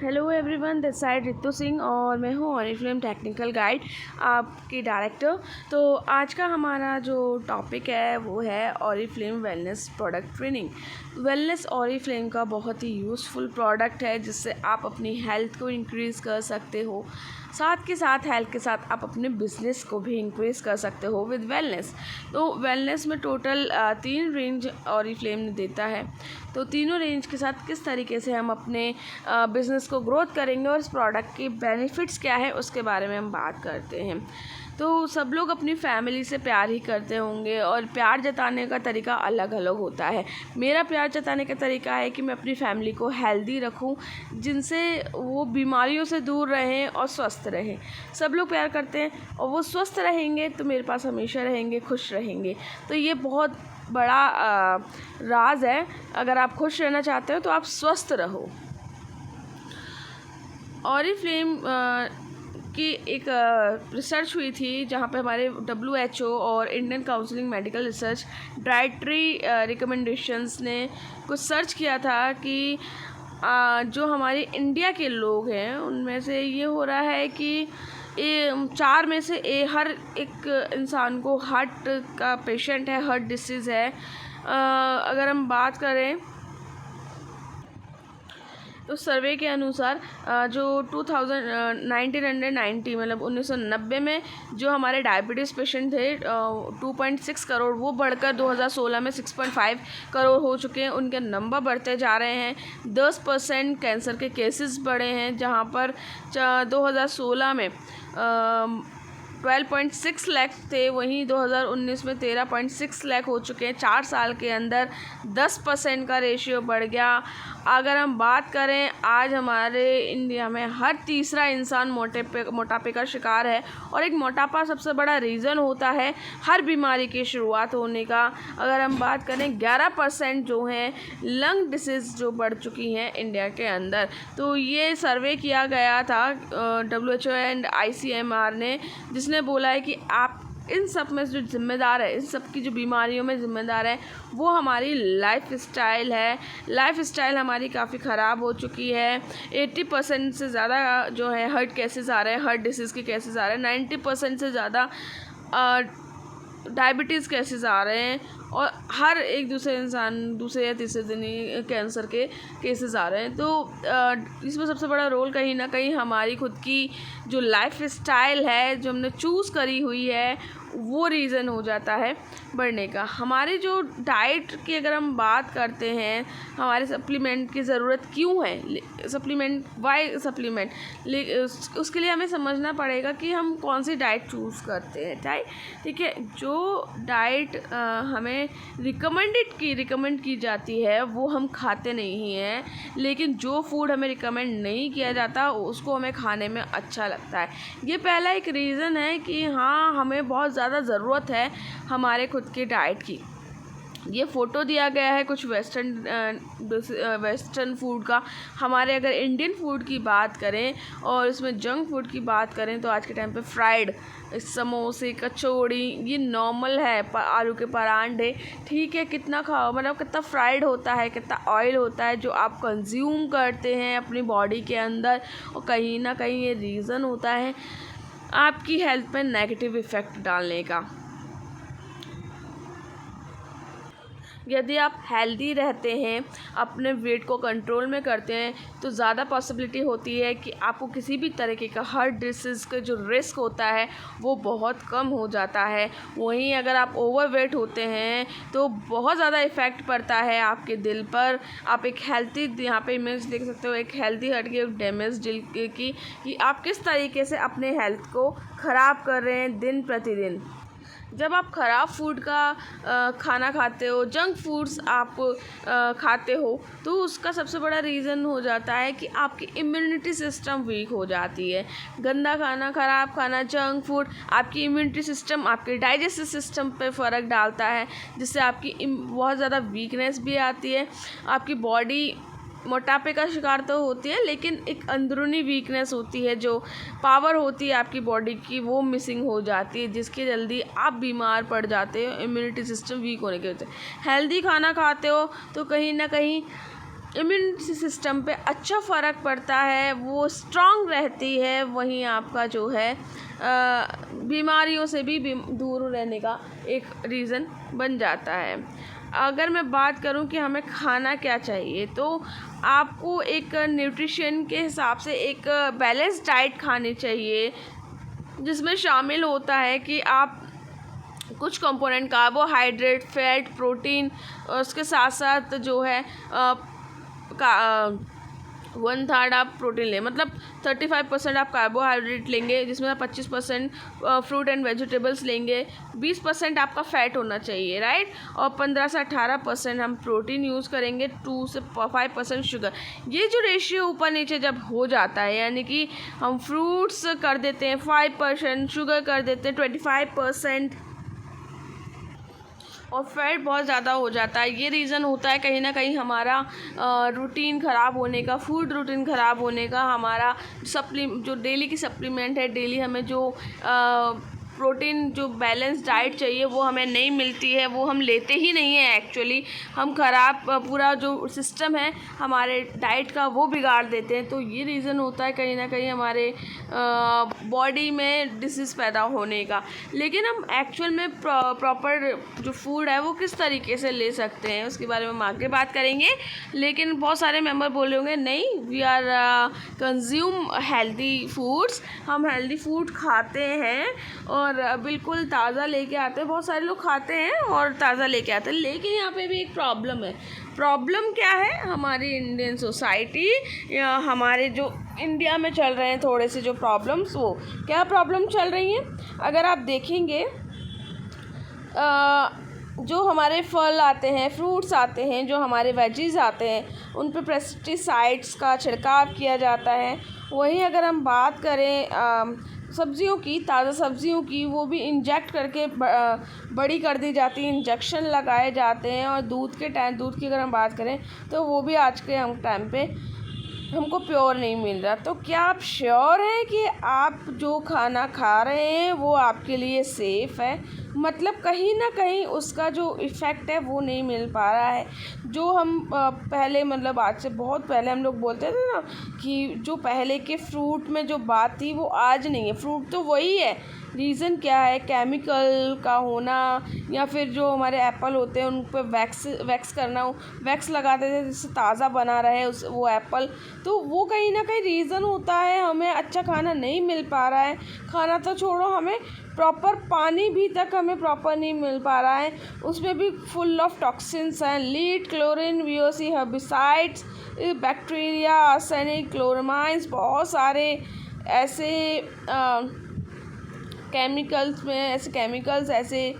Hello everyone, this side Ritu Singh और मैं हूँ ऑरिफ्लेम टेक्निकल गाइड आपकी डायरेक्टर। तो आज का हमारा जो टॉपिक है वो है Oriflame wellness product training. Wellness Oriflame का बहुत ही यूज़फुल प्रोडक्ट है जिससे आप अपनी हेल्थ को इंक्रीज़ कर सकते हो, साथ के साथ हेल्थ के साथ आप अपने बिजनेस को भी इंक्रीज़ कर सकते हो विद वेलनेस। तो वेलनेस में टोटल 3 रेंज ऑरिफ्लेम देता है। तो तीनों रेंज के साथ किस तरीके से हम अपने बिज़नेस को ग्रोथ करेंगे और इस प्रोडक्ट के बेनिफिट्स क्या है उसके बारे में हम बात करते हैं। तो सब लोग अपनी फैमिली से प्यार ही करते होंगे और प्यार जताने का तरीका अलग अलग होता है। मेरा प्यार जताने का तरीका है कि मैं अपनी फैमिली को हेल्दी रखूं, जिनसे वो बीमारियों से दूर रहें और स्वस्थ रहें। सब लोग प्यार करते हैं और वो स्वस्थ रहेंगे तो मेरे पास हमेशा रहेंगे, खुश रहेंगे। तो ये बहुत बड़ा राज है। अगर आप खुश रहना चाहते हो तो आप स्वस्थ रहो। ऑरिफ्लेम की एक रिसर्च हुई थी जहाँ पे हमारे WHO और Indian counselling medical research dietary recommendations ने कुछ सर्च किया था कि जो हमारे इंडिया के लोग हैं उनमें से ये हो रहा है कि 4 में से हर एक इंसान को हार्ट का पेशेंट है, हार्ट डिसीज़ है। अगर हम बात करें तो सर्वे के अनुसार जो 1990 मतलब 1990 में जो हमारे डायबिटीज़ पेशेंट थे 2.6 करोड़, वो बढ़कर 2016 में 6.5 करोड़ हो चुके हैं। उनके नंबर बढ़ते जा रहे हैं। 10% कैंसर के केसेस बढ़े हैं, जहां पर 2016 में 12.6 लाख थे, वहीं 2019 में 13.6 लाख हो चुके हैं। 4 साल के अंदर 10% का रेशियो बढ़ गया। अगर हम बात करें, आज हमारे इंडिया में हर तीसरा इंसान मोटापे का शिकार है और एक मोटापा सबसे बड़ा रीज़न होता है हर बीमारी की शुरुआत होने का। अगर हम बात करें 11% जो हैं लंग डिसीज़ जो बढ़ चुकी हैं इंडिया के अंदर। तो ये सर्वे किया गया था WHO एंड ICMR ने, जिसने बोला है कि आप इन सब में जो ज़िम्मेदार है, इन सब की जो बीमारियों में ज़िम्मेदार है वो हमारी लाइफ स्टाइल है। लाइफ स्टाइल हमारी काफ़ी ख़राब हो चुकी है। 80% से ज़्यादा जो है हार्ट केसेस आ रहे हैं, हार्ट डिसीज़ के केसेस आ रहे हैं। 90% से ज़्यादा डायबिटीज़ केसेस आ रहे हैं और हर एक दूसरे इंसान दूसरे या तीसरे दिन ही कैंसर के केसेस आ रहे हैं। तो इसमें सबसे बड़ा रोल कहीं ना कहीं हमारी खुद की जो लाइफ स्टाइल है, जो हमने चूज़ करी हुई है, वो रीज़न हो जाता है बढ़ने का। हमारी जो डाइट की अगर हम बात करते हैं, हमारे सप्लीमेंट की ज़रूरत क्यों है, सप्लीमेंट वाई सप्लीमेंट, उसके लिए हमें समझना पड़ेगा कि हम कौन सी डाइट चूज़ करते हैं। ठीक है, जो डाइट हमें रिकमेंड की जाती है वो हम खाते नहीं हैं, लेकिन जो फूड हमें रिकमेंड नहीं किया जाता उसको हमें खाने में अच्छा लगता है। ये पहला एक रीज़न है कि हाँ, हमें बहुत ज़्यादा ज़रूरत है हमारे खुद की डाइट की। ये फ़ोटो दिया गया है कुछ वेस्टर्न फूड का। हमारे अगर इंडियन फूड की बात करें और उसमें जंक फूड की बात करें तो आज के टाइम पे फ्राइड समोसे, कचौड़ी ये नॉर्मल है। आलू के परांठे, ठीक है, कितना खाओ, मतलब कितना फ्राइड होता है, कितना ऑयल होता है जो आप कंज्यूम करते हैं अपनी बॉडी के अंदर, और कहीं ना कहीं ये रीज़न होता है आपकी हेल्थ पे नेगेटिव इफ़ेक्ट डालने का। यदि आप हेल्दी रहते हैं, अपने वेट को कंट्रोल में करते हैं, तो ज़्यादा पॉसिबिलिटी होती है कि आपको किसी भी तरीके का हार्ट डिसीज़ का जो रिस्क होता है वो बहुत कम हो जाता है। वहीं अगर आप ओवरवेट होते हैं तो बहुत ज़्यादा इफ़ेक्ट पड़ता है आपके दिल पर। आप एक हेल्थी, यहाँ पे इमेज देख सकते हो, एक हेल्दी हार्ट की, एक डैमेज दिल की, कि आप किस तरीके से अपने हेल्थ को ख़राब कर रहे हैं दिन प्रतिदिन। जब आप ख़राब फूड का खाना खाते हो, जंक फूड्स आप खाते हो, तो उसका सबसे बड़ा रीज़न हो जाता है कि आपकी इम्यूनिटी सिस्टम वीक हो जाती है। गंदा खाना, ख़राब खाना, जंक फूड आपकी इम्यूनिटी सिस्टम, आपके डाइजेस्टिव सिस्टम पे फ़र्क डालता है, जिससे आपकी बहुत ज़्यादा वीकनेस भी आती है। आपकी बॉडी मोटापे का शिकार तो होती है, लेकिन एक अंदरूनी वीकनेस होती है, जो पावर होती है आपकी बॉडी की वो मिसिंग हो जाती है, जिसके जल्दी आप बीमार पड़ जाते हो इम्यूनिटी सिस्टम वीक होने की वजह से। हेल्दी खाना खाते हो तो कहीं ना कहीं इम्यूनिटी सिस्टम पे अच्छा फ़र्क पड़ता है, वो स्ट्रांग रहती है, वहीं आपका जो है बीमारियों से भी दूर रहने का एक रीज़न बन जाता है। अगर मैं बात करूं कि हमें खाना क्या चाहिए, तो आपको एक न्यूट्रिशन के हिसाब से एक बैलेंस डाइट खानी चाहिए, जिसमें शामिल होता है कि आप कुछ कंपोनेंट कार्बोहाइड्रेट, फैट, प्रोटीन, उसके साथ साथ जो है वन थर्ड आप प्रोटीन लें, मतलब 35% आप कार्बोहाइड्रेट लेंगे, जिसमें आप 25% फ्रूट एंड वेजिटेबल्स लेंगे, 20% आपका फ़ैट होना चाहिए, राइट, और 15 से 18% हम प्रोटीन यूज़ करेंगे, 2 से 5% शुगर। ये जो रेशियो ऊपर नीचे जब हो जाता है, यानी कि हम फ्रूट्स कर देते हैं 5%, शुगर कर देते हैं 25%, और फैट बहुत ज़्यादा हो जाता है। ये रीज़न होता है कहीं ना कहीं हमारा रूटीन ख़राब होने का, फूड रूटीन ख़राब होने का, हमारा जो डेली की सप्लीमेंट है, डेली हमें जो प्रोटीन जो बैलेंस डाइट चाहिए वो हमें नहीं मिलती है, वो हम लेते ही नहीं हैं। एक्चुअली हम ख़राब पूरा जो सिस्टम है हमारे डाइट का वो बिगाड़ देते हैं। तो ये रीज़न होता है कहीं ना कहीं हमारे बॉडी में डिसीज़ पैदा होने का। लेकिन हम एक्चुअल में प्रॉपर जो फूड है वो किस तरीके से ले सकते हैं उसके बारे में हम आगे बात करेंगे। लेकिन बहुत सारे मेंबर बोले होंगे नहीं, we are consume healthy foods, हम हेल्दी फूड खाते हैं और बिल्कुल ताज़ा लेके आते हैं। बहुत सारे लोग खाते हैं और ताज़ा लेके आते हैं, लेकिन यहाँ पे भी एक प्रॉब्लम है। प्रॉब्लम क्या है? हमारी इंडियन सोसाइटी या हमारे जो इंडिया में चल रहे हैं थोड़े से जो प्रॉब्लम्स, वो क्या प्रॉब्लम चल रही हैं? अगर आप देखेंगे जो हमारे फल आते हैं, फ्रूट्स आते हैं, जो हमारे वेजीज आते हैं, उन पे पेस्टिसाइड्स का छिड़काव किया जाता है। वहीं अगर हम बात करें सब्जियों की, ताज़ा सब्जियों की, वो भी इंजेक्ट करके बड़ी कर दी जाती है, इंजेक्शन लगाए जाते हैं। और दूध की अगर हम बात करें तो वो भी आज के टाइम पे हमको प्योर नहीं मिल रहा। तो क्या आप श्योर हैं कि आप जो खाना खा रहे हैं वो आपके लिए सेफ़ है? मतलब कहीं ना कहीं उसका जो इफ़ेक्ट है वो नहीं मिल पा रहा है। जो हम पहले, मतलब आज से बहुत पहले हम लोग बोलते थे ना कि जो पहले के फ्रूट में जो बात थी वो आज नहीं है। फ्रूट तो वही है, रीज़न क्या है? केमिकल का होना, या फिर जो हमारे एप्पल होते हैं उन पर वैक्स करना, वैक्स लगा देते हैं जिससे ताज़ा बना रहे वो एप्पल। तो वो कहीं ना कहीं रीज़न होता है, हमें अच्छा खाना नहीं मिल पा रहा है। खाना तो छोड़ो, हमें प्रॉपर पानी भी तक हमें प्रॉपर नहीं मिल पा रहा है, उसमें भी फुल ऑफ टॉक्सिन्स हैं, lead, chlorine, VOC, herbicides, bacteria, arsenic, chloramines, बहुत सारे ऐसे केमिकल्स, ऐसे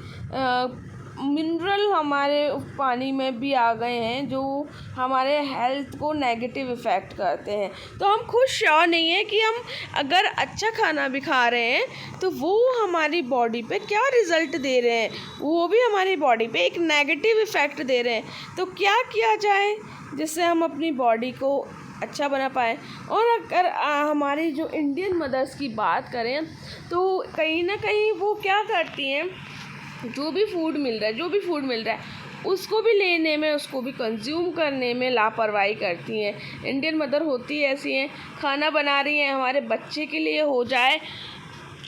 मिनरल हमारे पानी में भी आ गए हैं जो हमारे हेल्थ को नेगेटिव इफ़ेक्ट करते हैं। तो हम खुद श्योर नहीं है कि हम अगर अच्छा खाना भी खा रहे हैं तो वो हमारी बॉडी पे क्या रिज़ल्ट दे रहे हैं, वो भी हमारी बॉडी पे एक नेगेटिव इफ़ेक्ट दे रहे हैं। तो क्या किया जाए जिससे हम अपनी बॉडी को अच्छा बना पाएँ? और अगर हमारी जो इंडियन मदर्स की बात करें तो कहीं ना कहीं वो क्या करती हैं, जो भी फूड मिल रहा है उसको भी लेने में, उसको भी कंज्यूम करने में लापरवाही करती हैं। इंडियन मदर होती ऐसी हैं, खाना बना रही हैं हमारे बच्चे के लिए हो जाए,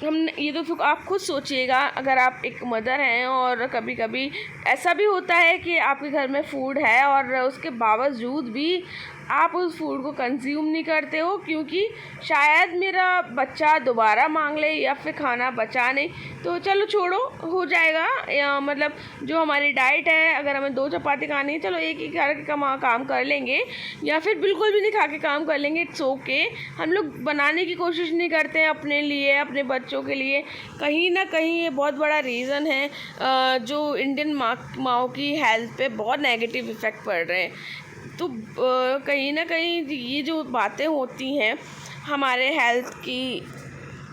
हम ये तो आप खुद सोचिएगा, अगर आप एक मदर हैं और कभी कभी ऐसा भी होता है कि आपके घर में फूड है और उसके बावजूद भी आप उस फूड को कंज्यूम नहीं करते हो, क्योंकि शायद मेरा बच्चा दोबारा मांग ले या फिर खाना बचा नहीं, तो चलो छोड़ो, हो जाएगा। या मतलब जो हमारी डाइट है, अगर हमें 2 चपाती खानी है, चलो एक ही खा के काम कर लेंगे, या फिर बिल्कुल भी नहीं खा के काम कर लेंगे, इट्स ओके। हम लोग बनाने की कोशिश नहीं करते हैं अपने लिए, अपने बच्चों के लिए। कहीं ना कहीं ये बहुत बड़ा रीज़न है जो इंडियन माँओं की हेल्थ पे बहुत नेगेटिव इफ़ेक्ट पड़ रहे हैं। तो कहीं ना कहीं ये जो बातें होती हैं हमारे हेल्थ की,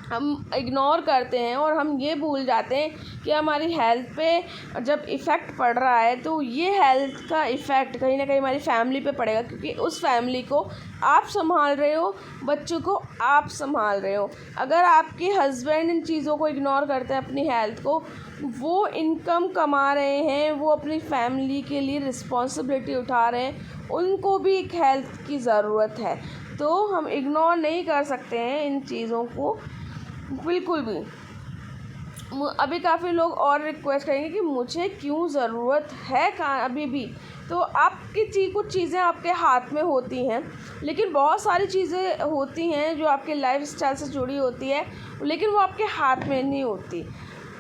हम इग्नोर करते हैं और हम ये भूल जाते हैं कि हमारी हेल्थ पे जब इफ़ेक्ट पड़ रहा है तो ये हेल्थ का इफ़ेक्ट कहीं ना कहीं हमारी फैमिली पे पड़ेगा, क्योंकि उस फैमिली को आप संभाल रहे हो, बच्चों को आप संभाल रहे हो। अगर आपके हस्बैंड इन चीज़ों को इग्नोर करते हैं, अपनी हेल्थ को, वो इनकम कमा रहे हैं, वो अपनी फैमिली के लिए रिस्पॉन्सिबिलिटी उठा रहे हैं, उनको भी एक हेल्थ की ज़रूरत है। तो हम इग्नोर नहीं कर सकते हैं इन चीज़ों को बिल्कुल भी। अभी काफ़ी लोग और रिक्वेस्ट करेंगे कि मुझे क्यों ज़रूरत है अभी भी। तो आपकी कुछ चीज़ें आपके हाथ में होती हैं, लेकिन बहुत सारी चीज़ें होती हैं जो आपके लाइफस्टाइल से जुड़ी होती है, लेकिन वो आपके हाथ में नहीं होती।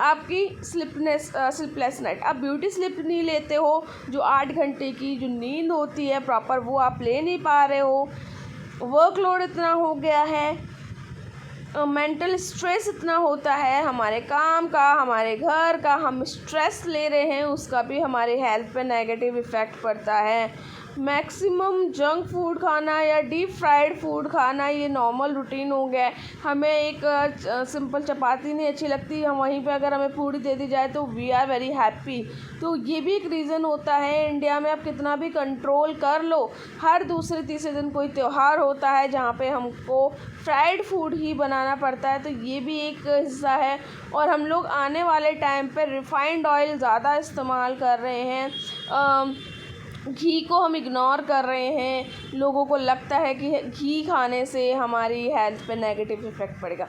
आपकी स्लीपलेस नाइट, आप ब्यूटी स्लिप नहीं लेते हो, जो 8 घंटे की जो नींद होती है प्रॉपर, वो आप ले नहीं पा रहे हो। वर्कलोड इतना हो गया है, मेंटल स्ट्रेस इतना होता है हमारे काम का, हमारे घर का, हम स्ट्रेस ले रहे हैं, उसका भी हमारी हेल्थ पे नेगेटिव इफ़ेक्ट पड़ता है। मैक्सिमम जंक फूड खाना या डीप फ्राइड फूड खाना ये नॉर्मल रूटीन हो गया है। हमें एक सिंपल चपाती नहीं अच्छी लगती, हम वहीं पे अगर हमें पूड़ी दे दी जाए तो वी आर वेरी हैप्पी। तो ये भी एक रीज़न होता है। इंडिया में आप कितना भी कंट्रोल कर लो, हर दूसरे तीसरे दिन कोई त्यौहार होता है जहाँ पे हमको फ्राइड फूड ही बनाना पड़ता है। तो ये भी एक हिस्सा है। और हम लोग आने वाले टाइम पे रिफ़ाइंड ऑयल ज़्यादा इस्तेमाल कर रहे हैं, घी को हम इग्नोर कर रहे हैं। लोगों को लगता है कि घी खाने से हमारी हेल्थ पे नेगेटिव इफ़ेक्ट पड़ेगा।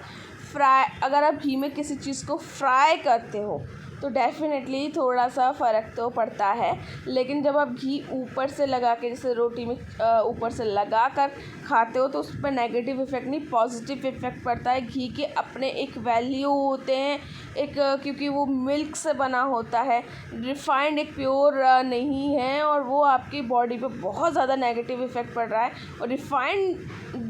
अगर आप घी में किसी चीज़ को फ्राई करते हो तो डेफ़िनेटली थोड़ा सा फ़र्क तो पड़ता है, लेकिन जब आप घी ऊपर से लगा के, जैसे रोटी में ऊपर से लगा कर खाते हो, तो उस पर नेगेटिव इफ़ेक्ट नहीं, पॉजिटिव इफ़ेक्ट पड़ता है। घी के अपने एक वैल्यू होते हैं, क्योंकि वो मिल्क से बना होता है, रिफ़ाइंड एक प्योर नहीं है, और वो आपकी बॉडी पे बहुत ज़्यादा नेगेटिव इफ़ेक्ट पड़ रहा है। और रिफ़ाइंड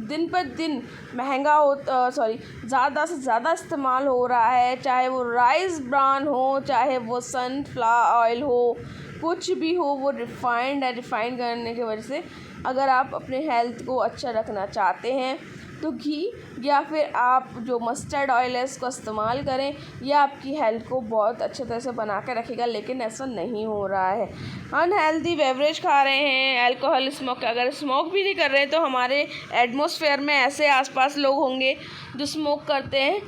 दिन पर दिन महंगा ज़्यादा से ज़्यादा इस्तेमाल हो रहा है, चाहे वो राइस ब्रान हो, चाहे वो सनफ्लावर ऑयल हो, कुछ भी हो, वो रिफ़ाइंड है। रिफ़ाइंड करने की वजह से अगर आप अपने हेल्थ को अच्छा रखना चाहते हैं तो घी या फिर आप जो मस्टर्ड ऑयल है उसको इस्तेमाल करें, यह आपकी हेल्थ को बहुत अच्छे तरह से बना के रखेगा। लेकिन ऐसा नहीं हो रहा है। अनहेल्दी बेवरेज खा रहे हैं, अल्कोहल, स्मोक। अगर स्मोक भी नहीं कर रहे तो हमारे एटमॉस्फेयर में ऐसे आसपास लोग होंगे जो स्मोक करते हैं,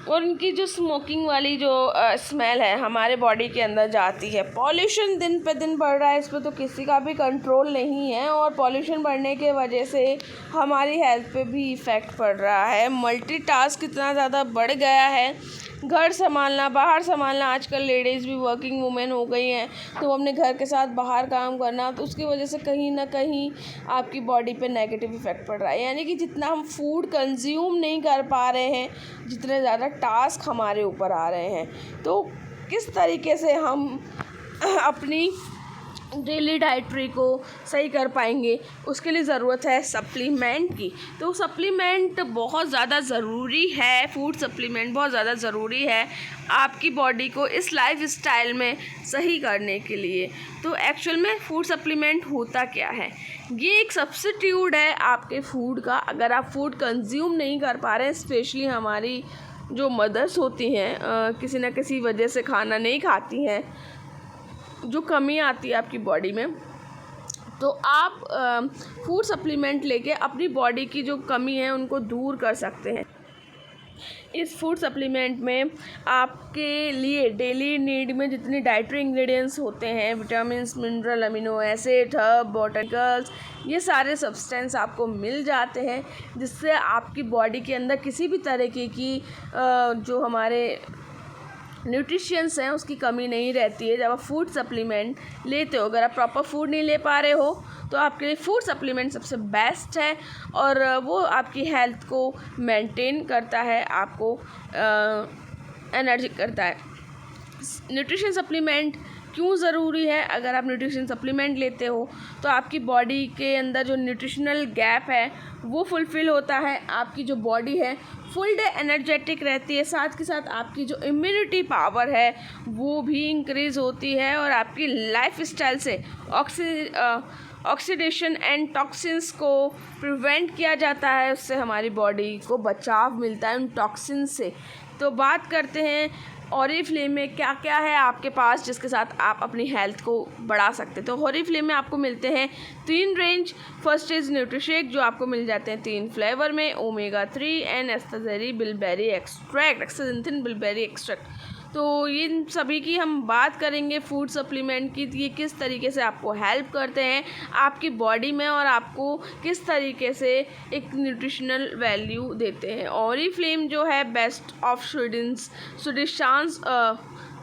और उनकी जो स्मोकिंग वाली जो स्मेल है हमारे बॉडी के अंदर जाती है। पॉल्यूशन दिन पे दिन बढ़ रहा है, इस पर तो किसी का भी कंट्रोल नहीं है, और पॉल्यूशन बढ़ने के वजह से हमारी हेल्थ पे भी इफ़ेक्ट पड़ रहा है। मल्टीटास्क इतना ज़्यादा बढ़ गया है, घर संभालना, बाहर संभालना। आजकल लेडीज़ भी वर्किंग वुमेन हो गई हैं, तो अपने घर के साथ बाहर काम करना, तो उसकी वजह से कहीं ना कहीं आपकी बॉडी पे नेगेटिव इफ़ेक्ट पड़ रहा है। यानी कि जितना हम फूड कंज्यूम नहीं कर पा रहे हैं, जितने ज़्यादा टास्क हमारे ऊपर आ रहे हैं, तो किस तरीके से हम अपनी डेली डाइट्री को सही कर पाएंगे, उसके लिए ज़रूरत है सप्लीमेंट की। तो सप्लीमेंट बहुत ज़्यादा ज़रूरी है, फूड सप्लीमेंट बहुत ज़्यादा ज़रूरी है आपकी बॉडी को इस लाइफ स्टाइल में सही करने के लिए। तो एक्चुअल में फूड सप्लीमेंट होता क्या है? ये एक सब्स्टिट्यूट है आपके फूड का। अगर आप फूड कंज्यूम नहीं कर पा रहे हैं, स्पेशली हमारी जो मदर्स होती हैं, किसी न किसी वजह से खाना नहीं खाती हैं, जो कमी आती है आपकी बॉडी में, तो आप फूड सप्लीमेंट लेके अपनी बॉडी की जो कमी है उनको दूर कर सकते हैं। इस फूड सप्लीमेंट में आपके लिए डेली नीड में जितने डाइटरी इंग्रेडिएंट्स होते हैं, vitamins, mineral, amino acid, herb, botanicals, ये सारे सब्सटेंस आपको मिल जाते हैं, जिससे आपकी बॉडी के अंदर किसी भी तरीके की जो हमारे न्यूट्रिशंस हैं उसकी कमी नहीं रहती है जब आप फूड सप्लीमेंट लेते हो। अगर आप प्रॉपर फूड नहीं ले पा रहे हो तो आपके लिए फूड सप्लीमेंट सबसे बेस्ट है, और वो आपकी हेल्थ को मेंटेन करता है, आपको एनर्जी करता है। न्यूट्रिशन सप्लीमेंट क्यों ज़रूरी है? अगर आप न्यूट्रिशन सप्लीमेंट लेते हो तो आपकी बॉडी के अंदर जो न्यूट्रिशनल गैप है वो फुलफ़िल होता है, आपकी जो बॉडी है फुल डे एनर्जेटिक रहती है, साथ के साथ आपकी जो इम्यूनिटी पावर है वो भी इंक्रीज़ होती है, और आपकी लाइफ स्टाइल से ऑक्सीडेशन एंड टॉक्सिन्स को प्रिवेंट किया जाता है। उससे हमारी बॉडी को बचाव मिलता है उन टॉक्सिन से। तो बात करते हैं ऑरिफ्लेम में क्या क्या है आपके पास जिसके साथ आप अपनी हेल्थ को बढ़ा सकते हैं। तो ऑरिफ्लेम में आपको मिलते हैं 3 रेंज। फर्स्ट इज़ न्यूट्रीशेक, जो आपको मिल जाते हैं 3 फ्लेवर में, ओमेगा 3 एंड एस्टाजेरी bilberry extract, astaxanthin bilberry extract. तो इन सभी की हम बात करेंगे फूड सप्लीमेंट की, ये किस तरीके से आपको हेल्प करते हैं आपकी बॉडी में और आपको किस तरीके से एक न्यूट्रिशनल वैल्यू देते हैं। ऑरिफ्लेम जो है बेस्ट ऑफ स्वीडिश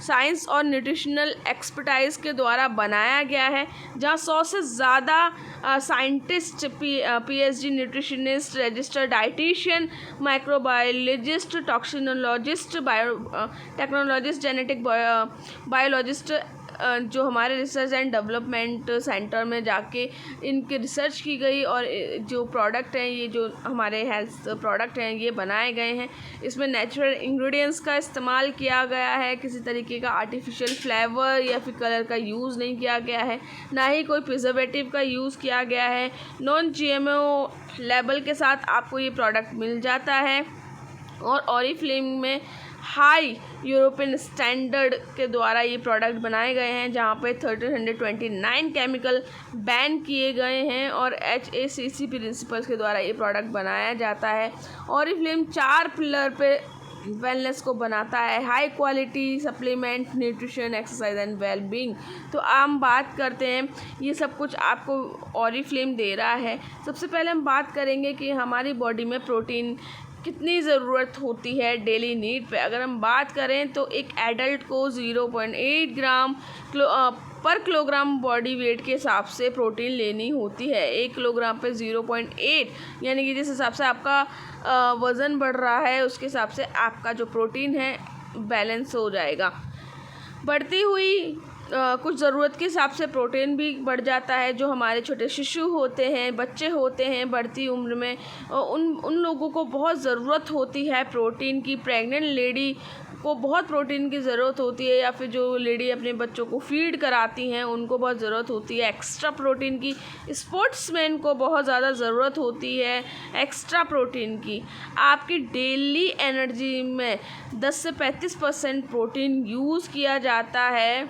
साइंस और न्यूट्रिशनल एक्सपर्टाइज के द्वारा बनाया गया है, जहाँ 100 से ज़्यादा scientist, PhD nutritionist, registered dietitian, microbiologist, toxinologist, technologist, genetic biologist जो हमारे रिसर्च एंड डेवलपमेंट सेंटर में जाके इनकी रिसर्च की गई और जो प्रोडक्ट हैं, ये जो हमारे हेल्थ प्रोडक्ट हैं, ये बनाए गए हैं। इसमें नेचुरल इंग्रेडिएंट्स का इस्तेमाल किया गया है, किसी तरीके का आर्टिफिशियल फ्लेवर या फिर कलर का यूज़ नहीं किया गया है, ना ही कोई प्रिजर्वेटिव का यूज़ किया गया है। नॉन GMO लेबल के साथ आपको ये प्रोडक्ट मिल जाता है और ऑरिफ्लेम में हाई यूरोपियन स्टैंडर्ड के द्वारा ये प्रोडक्ट बनाए गए हैं, जहाँ पे 1329 केमिकल बैन किए गए हैं और HACCP प्रिंसिपल्स के द्वारा ये प्रोडक्ट बनाया जाता है। ऑरिफ्लेम 4 पिलर पे वेलनेस को बनाता है, high quality supplement, nutrition, exercise and wellbeing. तो हम बात करते हैं ये सब कुछ आपको ऑरिफ्लेम दे रहा है। सबसे पहले हम बात करेंगे कि हमारी बॉडी में प्रोटीन कितनी ज़रूरत होती है डेली नीड पे। अगर हम बात करें तो एक एडल्ट को 0.8 ग्राम पर किलोग्राम बॉडी वेट के हिसाब से प्रोटीन लेनी होती है। 1 किलोग्राम पे 0.8, यानी कि जिस हिसाब से आपका वज़न बढ़ रहा है उसके हिसाब से आपका जो प्रोटीन है बैलेंस हो जाएगा। बढ़ती हुई कुछ ज़रूरत के हिसाब से प्रोटीन भी बढ़ जाता है। जो हमारे छोटे शिशु होते हैं, बच्चे होते हैं बढ़ती उम्र में, उन लोगों को बहुत ज़रूरत होती है प्रोटीन की। प्रेग्नेंट लेडी को बहुत प्रोटीन की ज़रूरत होती है, या फिर जो लेडी अपने बच्चों को फीड कराती हैं उनको बहुत ज़रूरत होती है एक्स्ट्रा प्रोटीन की। स्पोर्ट्समैन को बहुत ज़्यादा ज़रूरत होती है एक्स्ट्रा प्रोटीन की। आपकी डेली एनर्जी में 10 से 35% प्रोटीन यूज़ किया जाता है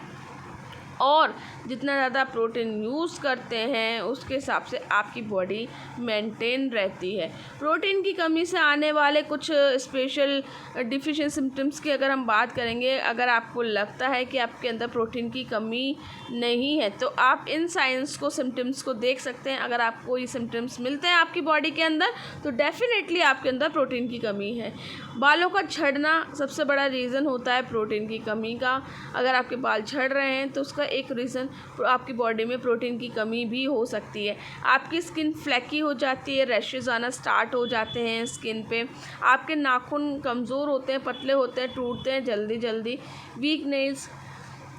और जितना ज़्यादा प्रोटीन यूज़ करते हैं उसके हिसाब से आपकी बॉडी मेंटेन रहती है। प्रोटीन की कमी से आने वाले कुछ स्पेशल डिफिशिएंट सिम्टम्स की अगर हम बात करेंगे, अगर आपको लगता है कि आपके अंदर प्रोटीन की कमी नहीं है तो आप इन साइंस को, सिम्टम्स को देख सकते हैं। अगर आपको ये सिम्टम्स मिलते हैं आपकी बॉडी के अंदर तो डेफिनेटली आपके अंदर प्रोटीन की कमी है। बालों का झड़ना सबसे बड़ा रीज़न होता है प्रोटीन की कमी का। अगर आपके बाल झड़ रहे हैं तो उसका एक रीज़न आपकी बॉडी में प्रोटीन की कमी भी हो सकती है। आपकी स्किन फ्लैकी हो जाती है, रैशेज आना स्टार्ट हो जाते हैं स्किन पे। आपके नाखून कमज़ोर होते हैं, पतले होते हैं, टूटते हैं जल्दी जल्दी। वीक नेल्स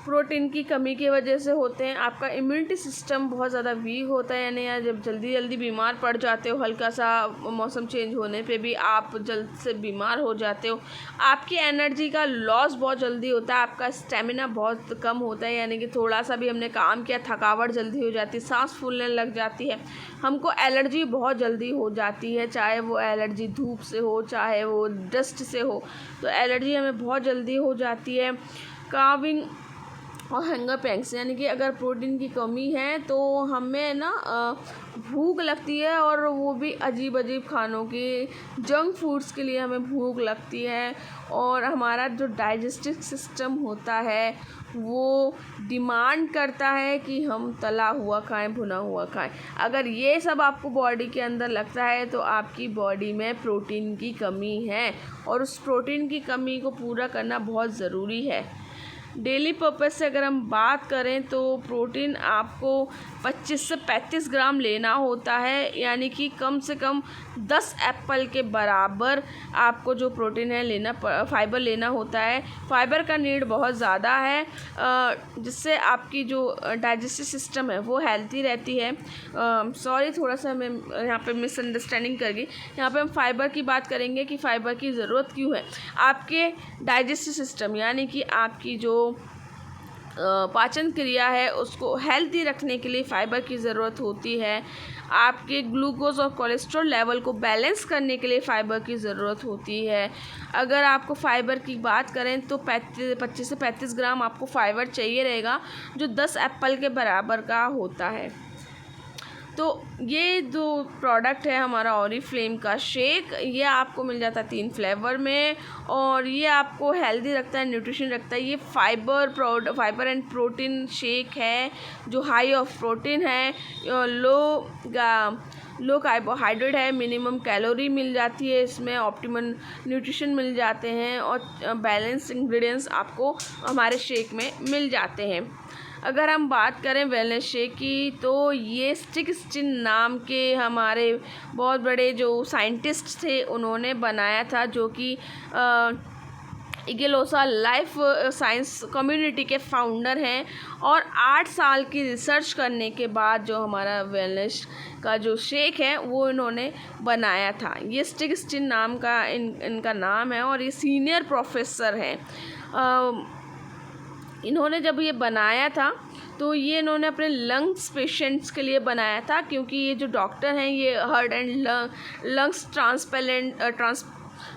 प्रोटीन की कमी की वजह से होते हैं। आपका इम्यूनिटी सिस्टम बहुत ज़्यादा वीक होता है, यानी जब जल्दी जल्दी बीमार पड़ जाते हो, हल्का सा मौसम चेंज होने पे भी आप जल्द से बीमार हो जाते हो। आपकी एनर्जी का लॉस बहुत जल्दी होता है, आपका स्टेमिना बहुत कम होता है, यानी कि थोड़ा सा भी हमने काम किया थकावट जल्दी हो जाती है, सांस फूलने लग जाती है। हमको एलर्जी बहुत जल्दी हो जाती है, चाहे वो एलर्जी धूप से हो चाहे वो डस्ट से हो, तो एलर्जी हमें बहुत जल्दी हो जाती है। कार्विंग और हंगर पैंग्स, यानी कि अगर प्रोटीन की कमी है तो हमें ना भूख लगती है, और वो भी अजीब अजीब खानों की, जंक फूड्स के लिए हमें भूख लगती है। और हमारा जो डाइजेस्टिव सिस्टम होता है वो डिमांड करता है कि हम तला हुआ खाएं, भुना हुआ खाएं। अगर ये सब आपको बॉडी के अंदर लगता है तो आपकी बॉडी में प्रोटीन की कमी है, और उस प्रोटीन की कमी को पूरा करना बहुत ज़रूरी है। डेली पर्पस से अगर हम बात करें तो प्रोटीन आपको 25 से 35 ग्राम लेना होता है, यानी कि कम से कम 10 एप्पल के बराबर आपको जो प्रोटीन है फाइबर लेना होता है। फाइबर का नीड बहुत ज़्यादा है, जिससे आपकी जो डाइजेस्टिव सिस्टम है वो हेल्थी रहती है। सॉरी, थोड़ा सा मैं यहाँ पे मिसअंडरस्टैंडिंग कर गई। यहाँ पे हम फाइबर की बात करेंगे कि फ़ाइबर की ज़रूरत क्यों है। आपके डाइजेस्टिव सिस्टम यानी कि आपकी जो पाचन क्रिया है उसको हेल्दी रखने के लिए फ़ाइबर की ज़रूरत होती है। आपके ग्लूकोज और कोलेस्ट्रॉल लेवल को बैलेंस करने के लिए फ़ाइबर की ज़रूरत होती है। अगर आपको फ़ाइबर की बात करें तो 25 से 35 ग्राम आपको फ़ाइबर चाहिए रहेगा, जो 10 एप्पल के बराबर का होता है। तो ये जो प्रोडक्ट है हमारा ऑरिफ्लेम का शेक, ये आपको मिल जाता है 3 फ्लेवर में, और ये आपको हेल्दी रखता है, न्यूट्रिशन रखता है। ये फाइबर एंड प्रोटीन शेक है जो हाई ऑफ प्रोटीन है, लो कार्बोहाइड्रेट है, मिनिमम कैलोरी मिल जाती है इसमें, ऑप्टिमल न्यूट्रिशन मिल जाते हैं, और बैलेंस इंग्रेडिएंट्स आपको हमारे शेक में मिल जाते हैं। अगर हम बात करें वेलनेस शेक की, तो ये स्टिन नाम के हमारे बहुत बड़े जो साइंटिस्ट थे उन्होंने बनाया था, जो कि इगेलोसा लाइफ साइंस कम्युनिटी के फाउंडर हैं, और 8 साल की रिसर्च करने के बाद जो हमारा वेलनेस का जो शेक है वो इन्होंने बनाया था। ये स्टिन नाम का इनका नाम है, और ये सीनियर प्रोफेसर हैं। इन्होंने जब ये बनाया था तो ये इन्होंने अपने लंग्स पेशेंट्स के लिए बनाया था, क्योंकि ये जो डॉक्टर हैं ये heart and lungs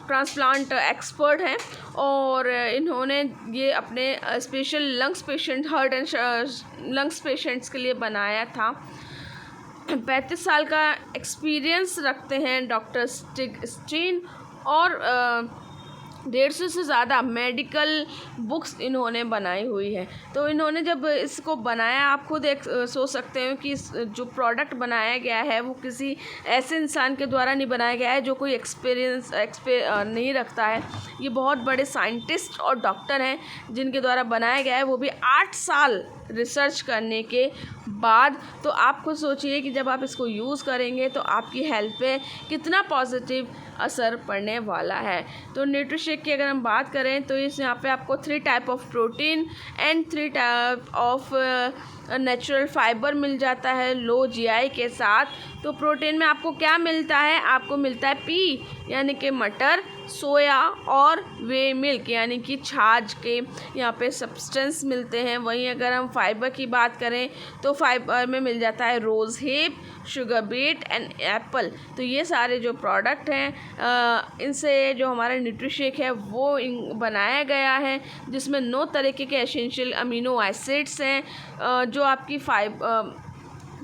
transplant expert हैं, और इन्होंने ये अपने special lungs patient heart and lungs patients के लिए बनाया था। 35 साल का एक्सपीरियंस रखते हैं डॉक्टर स्टिन, और 150 से ज़्यादा मेडिकल बुक्स इन्होंने बनाई हुई है। तो इन्होंने जब इसको बनाया, आप खुद सोच सकते हो कि जो प्रोडक्ट बनाया गया है वो किसी ऐसे इंसान के द्वारा नहीं बनाया गया है जो कोई एक्सपीरियंस नहीं रखता है। ये बहुत बड़े साइंटिस्ट और डॉक्टर हैं जिनके द्वारा बनाया गया है, वो भी 8 साल रिसर्च करने के बाद। तो आप खुद सोचिए कि जब आप इसको यूज़ करेंगे तो आपकी हेल्थ पे कितना पॉजिटिव असर पड़ने वाला है। तो न्यूट्रीशेक की अगर हम बात करें तो इस यहाँ पे आपको 3 type of protein and 3 type of natural fibre मिल जाता है लो जीआई के साथ। तो प्रोटीन में आपको क्या मिलता है, आपको मिलता है पी यानी कि मटर, सोया और वे मिल्क यानी कि छाछ के यहाँ पे सब्सटेंस मिलते हैं। वहीं अगर हम फाइबर की बात करें तो फाइबर में मिल जाता है rose hip, sugar beet and apple. तो ये सारे जो प्रोडक्ट हैं इनसे जो हमारा न्यूट्रीशेक है वो बनाया गया है, जिसमें 9 तरीके के एसेंशियल अमीनो एसिड्स हैं जो आपकी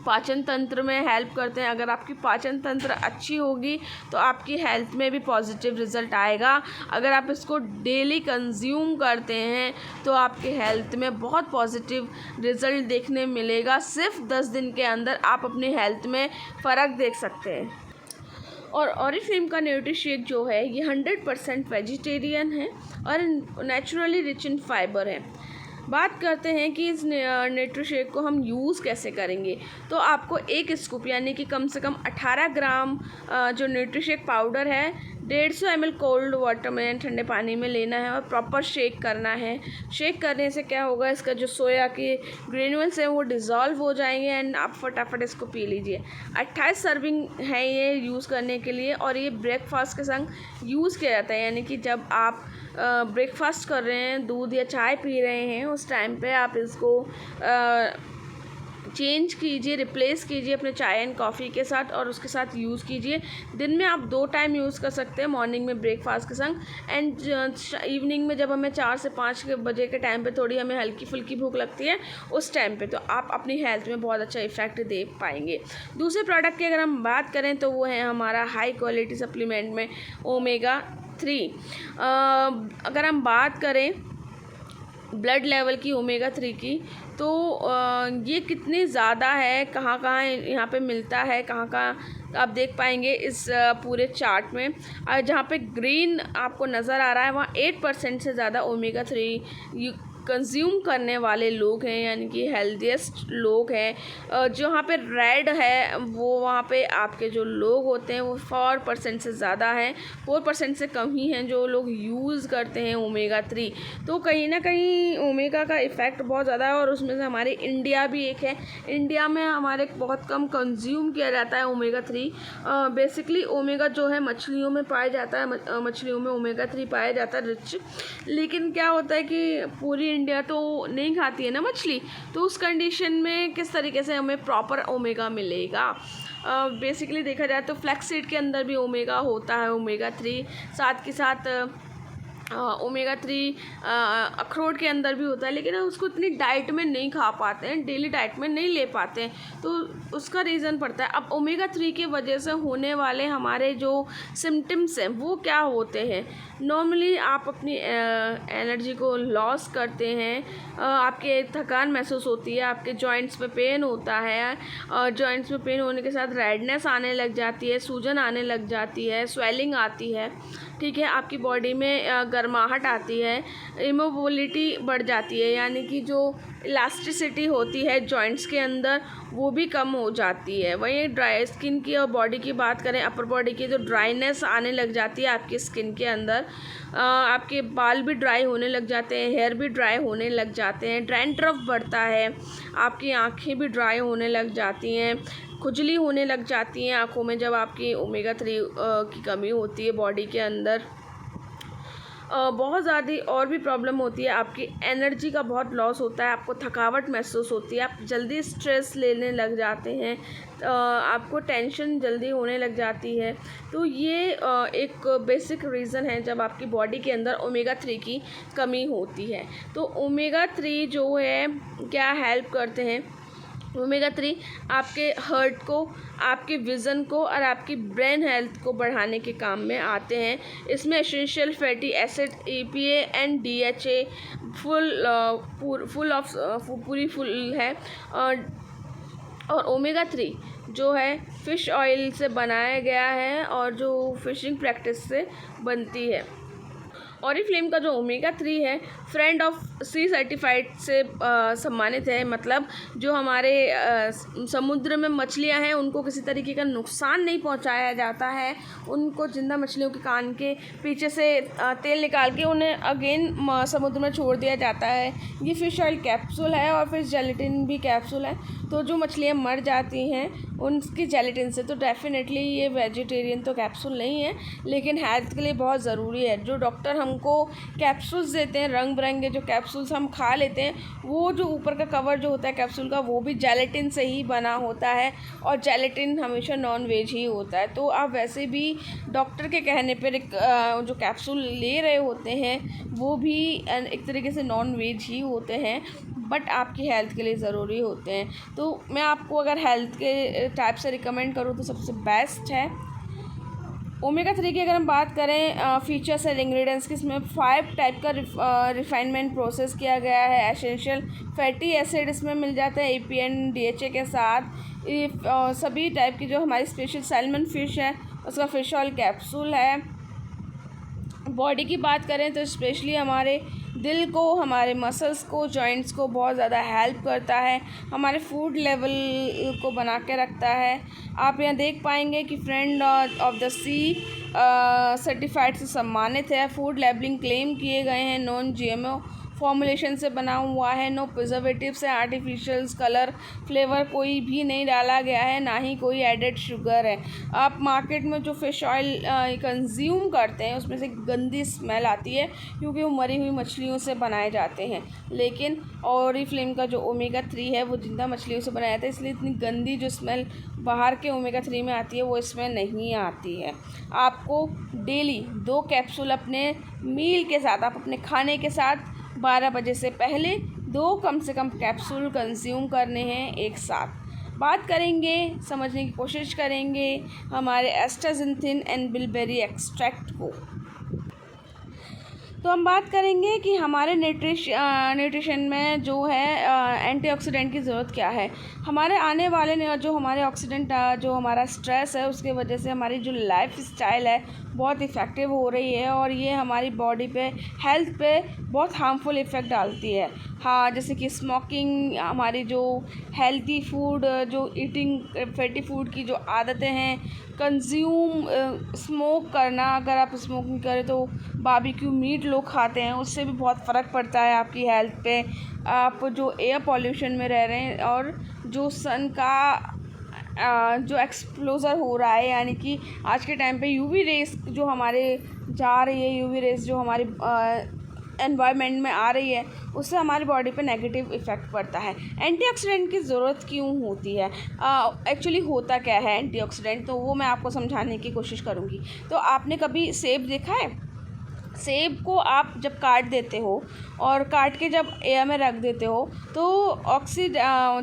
पाचन तंत्र में हेल्प करते हैं। अगर आपकी पाचन तंत्र अच्छी होगी तो आपकी हेल्थ में भी पॉजिटिव रिज़ल्ट आएगा। अगर आप इसको डेली कंज्यूम करते हैं तो आपके हेल्थ में बहुत पॉजिटिव रिज़ल्ट देखने मिलेगा। सिर्फ 10 दिन के अंदर आप अपनी हेल्थ में फ़र्क देख सकते हैं। और ऑरिफ्लेम का न्यूट्रीशेक जो है ये 100% वेजिटेरियन है और नेचुरली रिच इन फाइबर है। बात करते हैं कि इस न्यूट्रीशेक को हम यूज़ कैसे करेंगे। तो आपको 1 स्कूप यानी कि कम से कम 18 ग्राम जो न्यूट्रीशेक पाउडर है 150 ml कोल्ड वाटर में ठंडे पानी में लेना है और प्रॉपर शेक करना है। शेक करने से क्या होगा, इसका जो सोया के ग्रेन्यूल्स हैं वो डिज़ोल्व हो जाएंगे एंड आप फटाफट इसको पी लीजिए। 28 सर्विंग है ये यूज़ करने के लिए, और ये ब्रेकफास्ट के संग यूज़ किया जाता है। यानी कि जब आप ब्रेकफास्ट कर रहे हैं, दूध या चाय पी रहे हैं, उस टाइम पे आप इसको चेंज कीजिए, रिप्लेस कीजिए अपने चाय एंड कॉफ़ी के साथ और उसके साथ यूज़ कीजिए। दिन में आप 2 टाइम यूज़ कर सकते हैं, मॉर्निंग में ब्रेकफास्ट के संग एंड इवनिंग में जब हमें 4 से 5 के बजे के टाइम पे थोड़ी हमें हल्की फुल्की भूख लगती है उस टाइम पे, तो आप अपनी हेल्थ में बहुत अच्छा इफ़ेक्ट दे पाएंगे। दूसरे प्रोडक्ट की अगर हम बात करें तो वो है हमारा हाई क्वालिटी सप्लीमेंट में ओमेगा 3। अगर हम बात करें ब्लड लेवल की ओमेगा 3 की, तो ये कितनी ज़्यादा है, कहाँ कहाँ यहाँ पे मिलता है, कहाँ कहाँ आप देख पाएंगे इस पूरे चार्ट में। जहाँ पे ग्रीन आपको नज़र आ रहा है वहाँ 8% से ज़्यादा ओमेगा 3 कंज्यूम करने वाले लोग हैं, यानी कि हेल्दीएस्ट लोग हैं। जो वहाँ पे रेड है वो वहाँ पे आपके जो लोग होते हैं वो 4% से ज़्यादा हैं, 4% से कम ही हैं जो लोग यूज़ करते हैं ओमेगा 3। तो कहीं ना कहीं ओमेगा का इफ़ेक्ट बहुत ज़्यादा है, और उसमें से हमारे इंडिया भी एक है। इंडिया में हमारे बहुत कम कंज्यूम किया जाता है ओमेगा 3। बेसिकली ओमेगा जो है मछलियों में पाया जाता है, मछलियों में ओमेगा 3 पाया जाता है रिच। लेकिन क्या होता है कि पूरी इंडिया तो नहीं खाती है ना मछली, तो उस कंडीशन में किस तरीके से हमें प्रॉपर ओमेगा मिलेगा। बेसिकली देखा जाए तो फ्लैक्स सीड के अंदर भी ओमेगा होता है, ओमेगा 3। साथ के साथ ओमेगा 3 अखरोट के अंदर भी होता है, लेकिन हम उसको इतनी डाइट में नहीं खा पाते हैं, डेली डाइट में नहीं ले पाते हैं, तो उसका रीज़न पड़ता है। अब ओमेगा 3 की वजह से होने वाले हमारे जो सिम्टम्स हैं वो क्या होते हैं। नॉर्मली आप अपनी एनर्जी को लॉस करते हैं, आपके थकान महसूस होती है, आपके जॉइंट्स में पेन होता है, जॉइंट्स में पेन होने के साथ रेडनेस आने लग जाती है, सूजन आने लग जाती है, स्वेलिंग आती है, ठीक है, आपकी बॉडी में गर्माहट आती है, इमोबिलिटी बढ़ जाती है, यानी कि जो इलास्टिसिटी होती है जॉइंट्स के अंदर वो भी कम हो जाती है। वहीं ड्राई स्किन की और बॉडी की बात करें, अपर बॉडी की, जो ड्राइनेस आने लग जाती है आपकी स्किन के अंदर, आपके बाल भी ड्राई होने लग जाते हैं, हेयर भी ड्राई होने लग जाते हैं, डैंड्रफ बढ़ता है, आपकी आँखें भी ड्राई होने लग जाती हैं, खुजली होने लग जाती हैं आँखों में जब आपकी ओमेगा 3 की कमी होती है बॉडी के अंदर। बहुत ज़्यादा और भी प्रॉब्लम होती है, आपकी एनर्जी का बहुत लॉस होता है, आपको थकावट महसूस होती है, आप जल्दी स्ट्रेस लेने लग जाते हैं, आपको टेंशन जल्दी होने लग जाती है। तो ये एक बेसिक रीज़न है जब आपकी बॉडी के अंदर ओमेगा 3 की कमी होती है। तो ओमेगा 3 जो है क्या हेल्प करते हैं, ओमेगा 3 आपके हार्ट को, आपके विज़न को और आपकी ब्रेन हेल्थ को बढ़ाने के काम में आते हैं। इसमें essential fatty acid EPA and DHA पूरी फुल है। और ओमेगा 3 जो है फ़िश ऑयल से बनाया गया है और जो फ़िशिंग प्रैक्टिस से बनती है। ऑरिफ्लेम का जो ओमेगा 3 है फ्रेंड ऑफ सी सर्टिफाइड से सम्मानित है, मतलब जो हमारे समुद्र में मछलियां हैं उनको किसी तरीके का नुकसान नहीं पहुंचाया जाता है, उनको जिंदा मछलियों के कान के पीछे से तेल निकाल के उन्हें अगेन समुद्र में छोड़ दिया जाता है। ये फ़िश ऑयल कैप्सूल है और फिश जेलेटिन भी कैप्सूल है, तो जो मछलियाँ मर जाती हैं उनकी जेलेटिन से, तो डेफिनेटली ये वेजिटेरियन तो कैप्सूल नहीं है, लेकिन हेल्थ के लिए बहुत ज़रूरी है। जो डॉक्टर हमको कैप्सूल्स देते हैं, रंग बिरंगे जो कैप्सूल्स हम खा लेते हैं, वो जो ऊपर का कवर जो होता है कैप्सूल का वो भी जेलेटिन से ही बना होता है, और जेलेटिन हमेशा नॉन वेज ही होता है। तो आप वैसे भी डॉक्टर के कहने पर जो कैप्सूल ले रहे होते हैं वो भी एक तरीके से नॉन वेज ही होते हैं, बट आपकी हेल्थ के लिए ज़रूरी होते हैं। तो मैं आपको अगर हेल्थ के टाइप से रिकमेंड करूँ तो सबसे बेस्ट है ओमेगा 3 की। अगर हम बात करें फीचर्स एंड इंग्रेडिएंट्स की, इसमें 5 टाइप का रिफाइनमेंट प्रोसेस किया गया है। एसेंशियल फैटी एसिड इसमें मिल जाता है EPA एंड DHA के साथ। सभी टाइप की जो हमारी स्पेशल सैल्मन फ़िश है उसका फ़िश ऑयल कैप्सूल है। बॉडी की बात करें तो स्पेशली हमारे दिल को, हमारे मसल्स को, जॉइंट्स को बहुत ज़्यादा हेल्प करता है, हमारे फूड लेवल को बना के रखता है। आप यहाँ देख पाएंगे कि friend of the sea certified से सम्मानित है, फूड लेबलिंग क्लेम किए गए हैं, नॉन GMO फॉर्मुलेशन से बना हुआ है, नो प्रिजर्वेटिव्स है, आर्टिफिशियल्स कलर फ्लेवर कोई भी नहीं डाला गया है, ना ही कोई एडेड शुगर है। आप मार्केट में जो फ़िश ऑयल कंज्यूम करते हैं उसमें से गंदी स्मेल आती है क्योंकि वो मरी हुई मछलियों से बनाए जाते हैं, लेकिन ऑरिफ्लेम का जो ओमेगा 3 है वो जिंदा मछलियों से बनाया जाता है, इसलिए इतनी गंदी जो स्मेल बाहर के ओमेगा 3 में आती है वो इसमें नहीं आती है। आपको डेली 2 कैप्सूल अपने मील के साथ, आप अपने खाने के साथ 12 बजे से पहले 2 कम से कम कैप्सूल कंज्यूम करने हैं एक साथ। बात करेंगे, समझने की कोशिश करेंगे हमारे एस्टाज़िंथिन एंड बिलबेरी एक्सट्रैक्ट को। तो हम बात करेंगे कि हमारे न्यूट्रिशन में जो है एंटीऑक्सीडेंट की ज़रूरत क्या है। हमारे आने वाले जो हमारे ऑक्सीडेंट, जो हमारा स्ट्रेस है उसके वजह से हमारी जो लाइफ स्टाइल है बहुत इफ़ेक्टिव हो रही है और ये हमारी बॉडी पे, हेल्थ पे बहुत हार्मफुल इफ़ेक्ट डालती है। हाँ, जैसे कि स्मोकिंग, हमारी जो हेल्दी फूड, जो ईटिंग फैटी फूड की जो आदतें हैं, कंज्यूम स्मोक करना, अगर आप स्मोकिंग करें तो बारबेक्यू मीट लोग खाते हैं, उससे भी बहुत फ़र्क पड़ता है आपकी हेल्थ पे। आप जो एयर पॉल्यूशन में रह रहे हैं और जो सन का जो एक्सपोज़र हो रहा है, यानी कि आज के टाइम पे UV रेस जो हमारे जा रही है, UV रेस जो हमारी एनवायरनमेंट में आ रही है, उससे हमारी बॉडी पे नेगेटिव इफ़ेक्ट पड़ता है। एंटीऑक्सीडेंट की ज़रूरत क्यों होती है, एक्चुअली होता क्या है एंटीऑक्सीडेंट, तो वो मैं आपको समझाने की कोशिश करूँगी। तो आपने कभी सेब देखा है? सेब को आप जब काट देते हो और काट के जब एयर में रख देते हो तो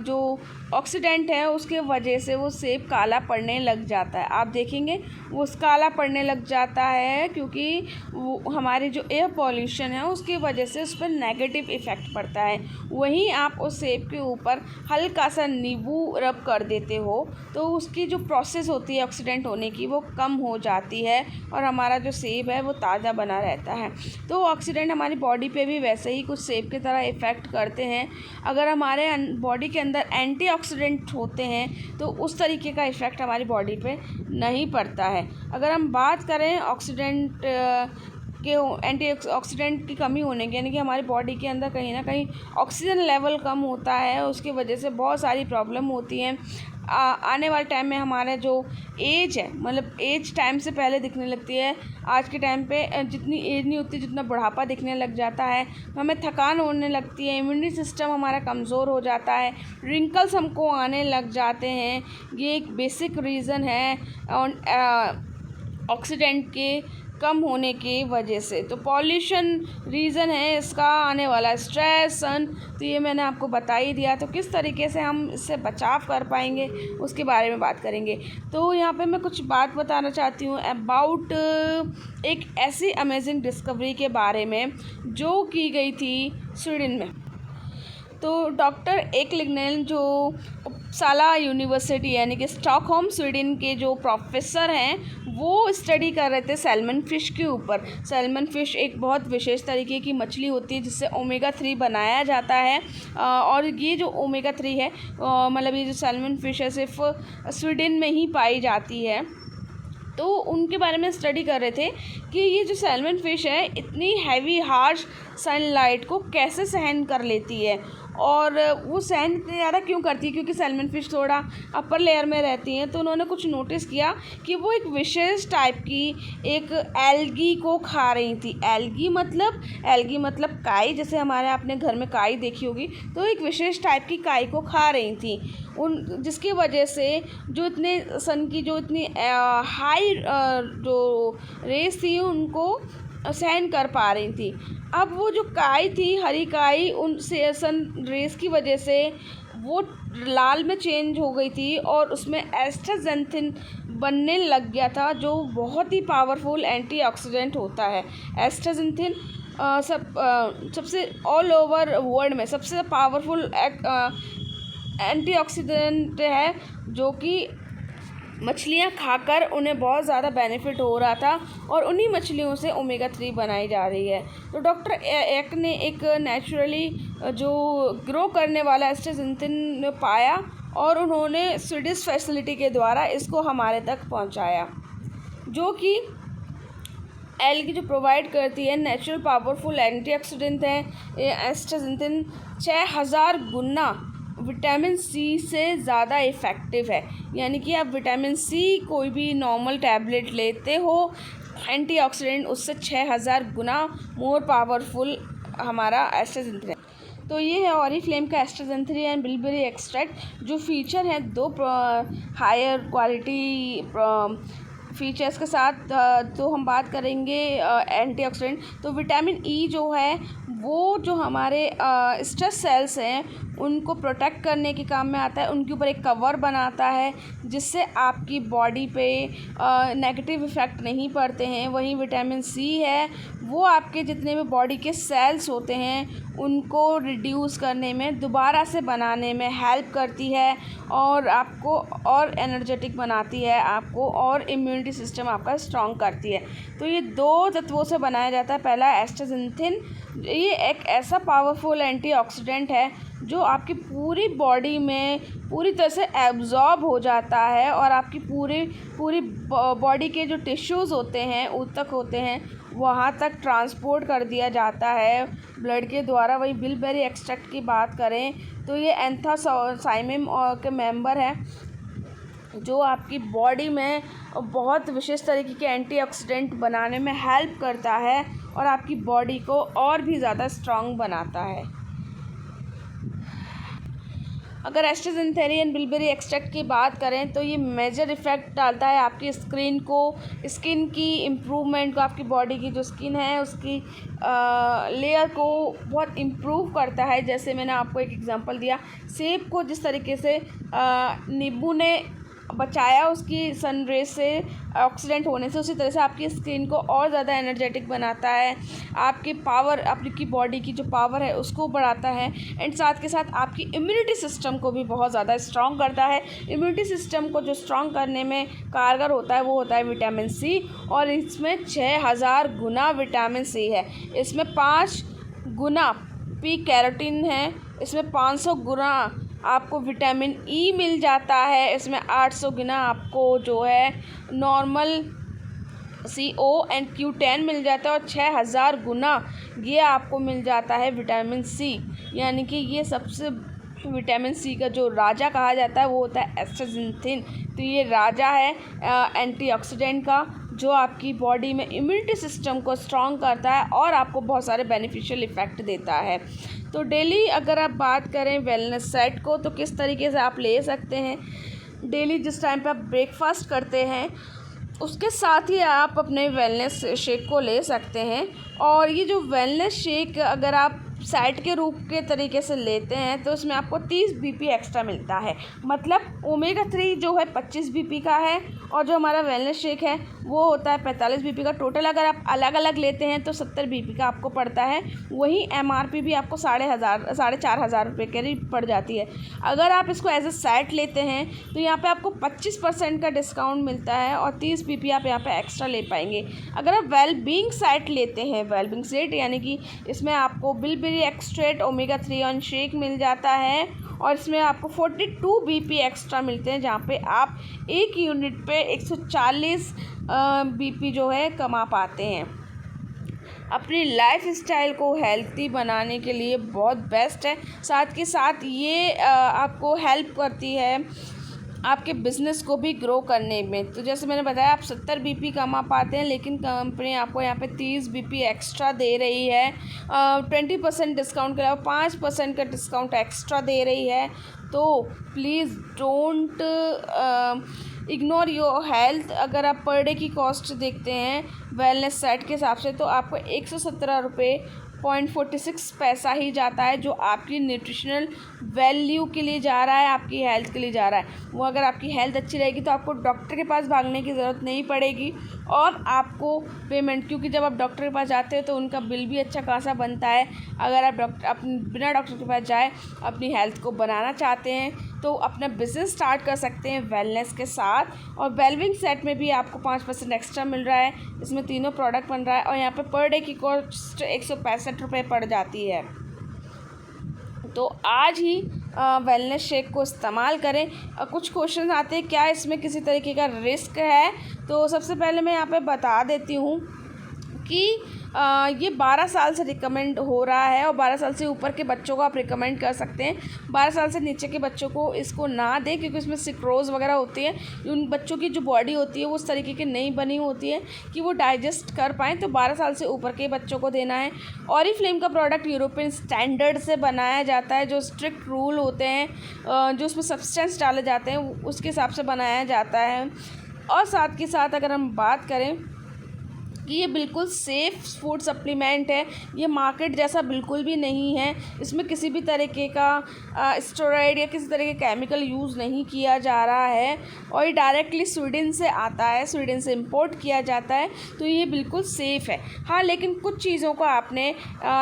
जो ऑक्सीडेंट है उसके वजह से वो सेब काला पड़ने लग जाता है। आप देखेंगे वो काला पड़ने लग जाता है क्योंकि वो हमारी जो एयर पॉल्यूशन है उसकी वजह से उस पर नेगेटिव इफ़ेक्ट पड़ता है। वहीं आप उस सेब के ऊपर हल्का सा नींबू रब कर देते हो तो उसकी जो प्रोसेस होती है ऑक्सीडेंट होने की वो कम हो जाती है और हमारा जो सेब है वो ताज़ा बना रहता है। तो ऑक्सीडेंट हमारी बॉडी पे भी वैसे ही कुछ सेब की तरह इफ़ेक्ट करते हैं। अगर हमारे बॉडी के अंदर एंटीऑक्सीडेंट होते हैं तो उस तरीके का इफ़ेक्ट हमारी बॉडी पे नहीं पड़ता है। अगर हम बात करें ऑक्सीडेंट के एंटीऑक्सीडेंट की कमी होने की, यानी कि हमारी बॉडी के अंदर कहीं ना कहीं ऑक्सीजन लेवल कम होता है, उसकी वजह से बहुत सारी प्रॉब्लम होती हैं। आने वाले टाइम में हमारा जो एज है, मतलब एज टाइम से पहले दिखने लगती है। आज के टाइम पे जितनी एज नहीं होती जितना बुढ़ापा दिखने लग जाता है, हमें थकान होने लगती है, इम्यूनिटी सिस्टम हमारा कमज़ोर हो जाता है, रिंकल्स हमको आने लग जाते हैं। ये एक बेसिक रीज़न है ऑक्सीडेंट के कम होने की वजह से। तो पॉल्यूशन रीज़न है इसका, आने वाला स्ट्रेस सन, तो ये मैंने आपको बता ही दिया। तो किस तरीके से हम इससे बचाव कर पाएंगे उसके बारे में बात करेंगे। तो यहाँ पे मैं कुछ बात बताना चाहती हूँ अबाउट एक ऐसी अमेजिंग डिस्कवरी के बारे में जो की गई थी स्वीडन में। तो डॉक्टर एक लिग्नेल जो उपसाला यूनिवर्सिटी यानी कि स्टॉकहोम स्वीडन के जो प्रोफेसर हैं वो स्टडी कर रहे थे सैल्मन फ़िश के ऊपर। सैल्मन फ़िश एक बहुत विशेष तरीके की मछली होती है जिससे ओमेगा 3 बनाया जाता है। और ये जो ओमेगा 3 है मतलब ये जो सैल्मन फ़िश है सिर्फ स्वीडन में ही पाई जाती है। तो उनके बारे में स्टडी कर रहे थे कि ये जो सैल्मन फ़िश है इतनी हैवी हार्श सनलाइट को कैसे सहन कर लेती है और वो सहन इतनी ज़्यादा क्यों करती है, क्योंकि सैल्मन फ़िश थोड़ा अपर लेयर में रहती हैं। तो उन्होंने कुछ नोटिस किया कि वो एक विशेष टाइप की एक एल्गी को खा रही थी। एल्गी मतलब काई, जैसे हमारे आपने घर में काई देखी होगी, तो एक विशेष टाइप की काई को खा रही थी जिसकी वजह से जो इतने सन की जो इतनी हाई जो रेस थी उनको सहन कर पा रही थी। अब वो जो काई थी, हरी काई, उन से सन रेस की वजह से वो लाल में चेंज हो गई थी और उसमें एस्टाक्सेंथिन बनने लग गया था जो बहुत ही पावरफुल एंटीऑक्सीडेंट होता है। एस्टाक्सेंथिन सबसे ऑल ओवर वर्ल्ड में सबसे पावरफुल एंटीऑक्सीडेंट है जो कि मछलियाँ खाकर उन्हें बहुत ज़्यादा बेनिफिट हो रहा था और उन्हीं मछलियों से ओमेगा 3 बनाई जा रही है। तो डॉक्टर एक ने एक नेचुरली जो ग्रो करने वाला एस्टाक्सेंथिन पाया और उन्होंने स्वीडिश फैसिलिटी के द्वारा इसको हमारे तक पहुंचाया, जो कि एल्गी जो प्रोवाइड करती है नेचुरल पावरफुल एंटीऑक्सीडेंट है। एस्टाक्सेंथिन 6000 गुना विटामिन सी से ज़्यादा इफ़ेक्टिव है। यानी कि आप विटामिन सी कोई भी नॉर्मल टैबलेट लेते हो, एंटीऑक्सीडेंट उससे 6000 गुना मोर पावरफुल हमारा एस्टाक्सेंथिन है। तो ये है ऑरिफ्लेम का एस्टाक्सेंथिन एंड बिलबेरी एक्सट्रैक्ट। जो फीचर हैं दो हायर क्वालिटी फीचर्स के साथ। तो हम बात करेंगे एंटीऑक्सीडेंट। तो विटामिन ई जो है वो जो हमारे स्ट्रेस सेल्स हैं उनको प्रोटेक्ट करने के काम में आता है, उनके ऊपर एक कवर बनाता है जिससे आपकी बॉडी पे नेगेटिव इफ़ेक्ट नहीं पड़ते हैं। वहीं विटामिन सी है वो आपके जितने भी बॉडी के सेल्स होते हैं उनको रिड्यूस करने में, दोबारा से बनाने में हेल्प करती है और आपको और एनर्जेटिक बनाती है, आपको और इम्यूनिटी सिस्टम आपका स्ट्रॉन्ग करती है। तो ये दो तत्वों से बनाया जाता है। पहला एस्टाक्सेंथिन, ये एक ऐसा पावरफुल एंटीऑक्सीडेंट है जो आपकी पूरी बॉडी में पूरी तरह से एब्जॉर्ब हो जाता है और आपकी पूरी बॉडी के जो टिश्यूज़ होते हैं ऊतक होते हैं वहाँ तक ट्रांसपोर्ट कर दिया जाता है ब्लड के द्वारा। वही बिलबेरी एक्सट्रैक्ट की बात करें तो ये एंथोसाइमिन के मेंबर है जो आपकी बॉडी में बहुत विशेष तरीके के एंटीऑक्सीडेंट बनाने में हेल्प करता है और आपकी बॉडी को और भी ज़्यादा स्ट्रॉन्ग बनाता है। अगर एस्ट्राजेनेरेन एंड बिलबेरी एक्सट्रैक्ट की बात करें तो ये मेजर इफ़ेक्ट डालता है आपकी स्किन की इम्प्रूवमेंट को, आपकी बॉडी की जो स्किन है उसकी लेयर को बहुत इम्प्रूव करता है। जैसे मैंने आपको एक एग्जांपल दिया, सेब को जिस तरीके से नींबू ने बचाया उसकी सन रे से, ऑक्सीडेंट होने से, उसी तरह से आपकी स्किन को और ज़्यादा एनर्जेटिक बनाता है, आपकी पावर, आपकी बॉडी की जो पावर है उसको बढ़ाता है, एंड साथ के साथ आपकी इम्यूनिटी सिस्टम को भी बहुत ज़्यादा स्ट्रॉन्ग करता है। इम्यूनिटी सिस्टम को जो स्ट्रॉन्ग करने में कारगर होता है वो होता है विटामिन सी, और इसमें 6000 गुना विटामिन सी है। इसमें 5 गुना पी कैरोटीन है, इसमें 500 गुना आपको विटामिन ई मिल जाता है, इसमें 800 गुना आपको जो है नॉर्मल CO एंड Q10 मिल जाता है, और 6000 गुना ये आपको मिल जाता है विटामिन सी। यानी कि ये सबसे विटामिन सी का जो राजा कहा जाता है वो होता है एस्ट्राजेनेरेन। तो ये राजा है एंटीऑक्सीडेंट का, जो आपकी बॉडी में इम्यूनिटी सिस्टम को स्ट्रॉन्ग करता है और आपको बहुत सारे बेनिफिशियल इफ़ेक्ट देता है। तो डेली अगर आप बात करें वेलनेस सेट को तो किस तरीके से आप ले सकते हैं, डेली जिस टाइम पे आप ब्रेकफास्ट करते हैं उसके साथ ही आप अपने वेलनेस शेक को ले सकते हैं। और ये जो वेलनेस शेक अगर आप साइड के रूप के तरीके से लेते हैं तो इसमें आपको 30 BP एक्स्ट्रा मिलता है। मतलब ओमेगा 3 जो है 25 BP का है, और जो हमारा वेलनेस शेक है वो होता है 45 BP का। टोटल अगर आप अलग अलग लेते हैं तो 70 BP का आपको पड़ता है। वही MRP भी आपको 4,500 रुपये करीब पड़ जाती है। अगर आप इसको एज ए सेट लेते हैं तो यहाँ पे आपको 25% का डिस्काउंट मिलता है, और 30 BP आप यहाँ पे एक्स्ट्रा ले पाएंगे। अगर आप वेलबींग सेट लेते हैं, वेलबींग सेट यानी कि इसमें आपको bilberry extract omega 3 on shake मिल जाता है, और इसमें आपको 42 BP एक्स्ट्रा मिलते हैं, जहाँ पे आप एक यूनिट पे 140 BP जो है कमा पाते हैं। अपनी लाइफ स्टाइल को हेल्थी बनाने के लिए बहुत बेस्ट है। साथ के साथ ये आपको हेल्प करती है आपके बिज़नेस को भी ग्रो करने में। तो जैसे मैंने बताया आप 70 BP कमा पाते हैं, लेकिन कंपनी आपको यहाँ पे 30 BP एक्स्ट्रा दे रही है। 20% डिस्काउंट के अलावा 5% का डिस्काउंट एक्स्ट्रा दे रही है। तो please don't ignore your health. अगर आप पर डे की कॉस्ट देखते हैं वेलनेस सेट के हिसाब से तो आपको 117 रुपये 0.46 पैसा ही जाता है, जो आपकी न्यूट्रिशनल वैल्यू के लिए जा रहा है, आपकी हेल्थ के लिए जा रहा है। वो अगर आपकी हेल्थ अच्छी रहेगी तो आपको डॉक्टर के पास भागने की ज़रूरत नहीं पड़ेगी, और आपको पेमेंट, क्योंकि जब आप डॉक्टर के पास जाते हो तो उनका बिल भी अच्छा खासा बनता है। अगर आप बिना डॉक्टर के पास जाए अपनी हेल्थ को बनाना चाहते हैं तो अपना बिज़नेस स्टार्ट कर सकते हैं वेलनेस के साथ। और वेलबींग सेट में भी आपको 5% एक्स्ट्रा मिल रहा है, इसमें तीनों प्रोडक्ट बन रहा है, और यहाँ पे पर डे की कॉस्ट 165 रुपये पड़ जाती है। तो आज ही वेलनेस शेक को इस्तेमाल करें। कुछ क्वेश्चन आते हैं क्या इसमें किसी तरीके का रिस्क है, तो सबसे पहले मैं यहाँ पे बता देती हूँ कि ये 12 साल से रिकमेंड हो रहा है, और 12 साल से ऊपर के बच्चों को आप रिकमेंड कर सकते हैं। 12 साल से नीचे के बच्चों को इसको ना दें, क्योंकि इसमें सिक्रोज वगैरह होती है। उन बच्चों की जो बॉडी होती है वो उस तरीके की नहीं बनी होती है कि वो डाइजेस्ट कर पाएँ, तो 12 साल से ऊपर के बच्चों को देना है। ऑरिफ्लेम का प्रोडक्ट यूरोपियन स्टैंडर्ड से बनाया जाता है, जो स्ट्रिक्ट रूल होते हैं, जो उसमें सब्सटेंस डाले जाते हैं उसके हिसाब से बनाया जाता है। और साथ के साथ अगर हम बात करें कि ये बिल्कुल सेफ़ फूड सप्लीमेंट है, ये मार्केट जैसा बिल्कुल भी नहीं है। इसमें किसी भी तरीके का स्टेरॉइड या किसी तरह के केमिकल यूज़ नहीं किया जा रहा है, और ये डायरेक्टली स्वीडन से आता है, स्वीडन से इंपोर्ट किया जाता है। तो ये बिल्कुल सेफ़ है। हाँ, लेकिन कुछ चीज़ों को आपने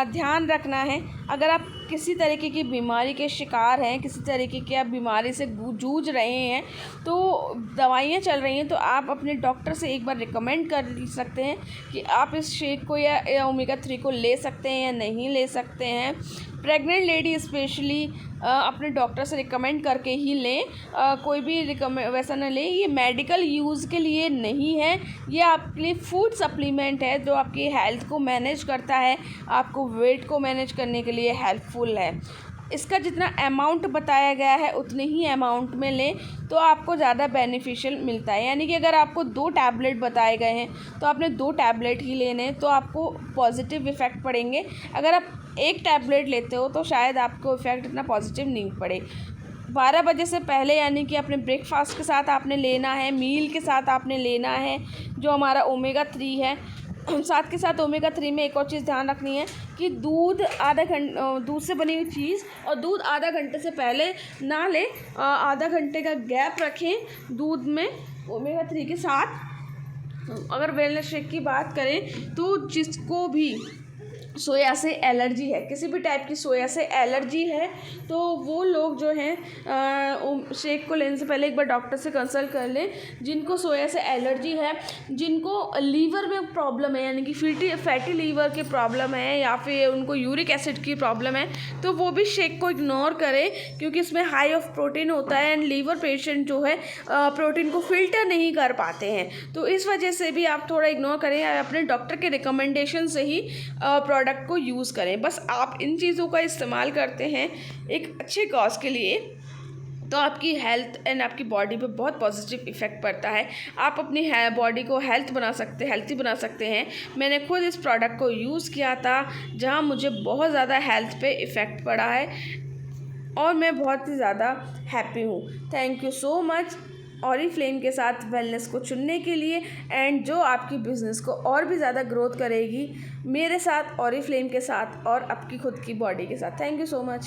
ध्यान रखना है। अगर आप किसी तरीके की बीमारी के शिकार हैं, किसी तरीके की आप बीमारी से जूझ रहे हैं, तो दवाइयाँ चल रही हैं, तो आप अपने डॉक्टर से एक बार रिकमेंड कर सकते हैं कि आप इस शेक को या ओमेगा 3 को ले सकते हैं या नहीं ले सकते हैं। प्रेग्नेंट लेडी स्पेशली अपने डॉक्टर से रिकमेंड करके ही लें, कोई भी वैसा ना लें। ये मेडिकल यूज़ के लिए नहीं है, ये आपके लिए फूड सप्लीमेंट है जो आपकी हेल्थ को मैनेज करता है, आपको वेट को मैनेज करने के लिए हेल्पफुल है। इसका जितना अमाउंट बताया गया है उतने ही अमाउंट में लें तो आपको ज़्यादा बेनिफिशियल मिलता है। यानी कि अगर आपको 2 टैबलेट बताए गए हैं तो आपने 2 टैबलेट ही लेने, तो आपको पॉजिटिव इफ़ेक्ट पड़ेंगे। अगर आप 1 टैबलेट लेते हो तो शायद आपको इफ़ेक्ट इतना पॉजिटिव नहीं पड़े। 12 बजे से पहले, यानी कि अपने ब्रेकफास्ट के साथ आपने लेना है, मील के साथ आपने लेना है जो हमारा ओमेगा 3 है। साथ के साथ ओमेगा 3 में एक और चीज़ ध्यान रखनी है कि दूध दूध से बनी हुई चीज़ और दूध आधा घंटे से पहले ना लें, आधा घंटे का गैप रखें दूध में ओमेगा 3 के साथ। अगर वेलनेस शेक की बात करें तो जिसको भी सोया से एलर्जी है, किसी भी टाइप की सोया से एलर्जी है, तो वो लोग जो हैं शेक को लेने से पहले एक बार डॉक्टर से कंसल्ट कर लें। जिनको सोया से एलर्जी है, जिनको लीवर में प्रॉब्लम है, यानी कि फैटी लीवर की प्रॉब्लम है या फिर उनको यूरिक एसिड की प्रॉब्लम है, तो वो भी शेक को इग्नोर करें, क्योंकि इसमें हाई ऑफ प्रोटीन होता है एंड लीवर पेशेंट जो है प्रोटीन को फिल्टर नहीं कर पाते हैं। तो इस वजह से भी आप थोड़ा इग्नोर करें, अपने डॉक्टर के रिकमेंडेशन से ही प्रोडक्ट को यूज़ करें। बस आप इन चीज़ों का इस्तेमाल करते हैं एक अच्छे कॉज के लिए, तो आपकी हेल्थ एंड आपकी बॉडी पे बहुत पॉजिटिव इफ़ेक्ट पड़ता है। आप अपनी बॉडी को हेल्थी बना सकते हैं। मैंने खुद इस प्रोडक्ट को यूज़ किया था, जहां मुझे बहुत ज़्यादा हेल्थ पे इफ़ेक्ट पड़ा है और मैं बहुत ही ज़्यादा हैप्पी हूँ। Thank you so much Oriflame के साथ वेलनेस को चुनने के लिए, एंड जो आपकी बिज़नेस को और भी ज़्यादा ग्रोथ करेगी मेरे साथ, ऑरिफ्लेम के साथ और आपकी खुद की बॉडी के साथ। Thank you so much.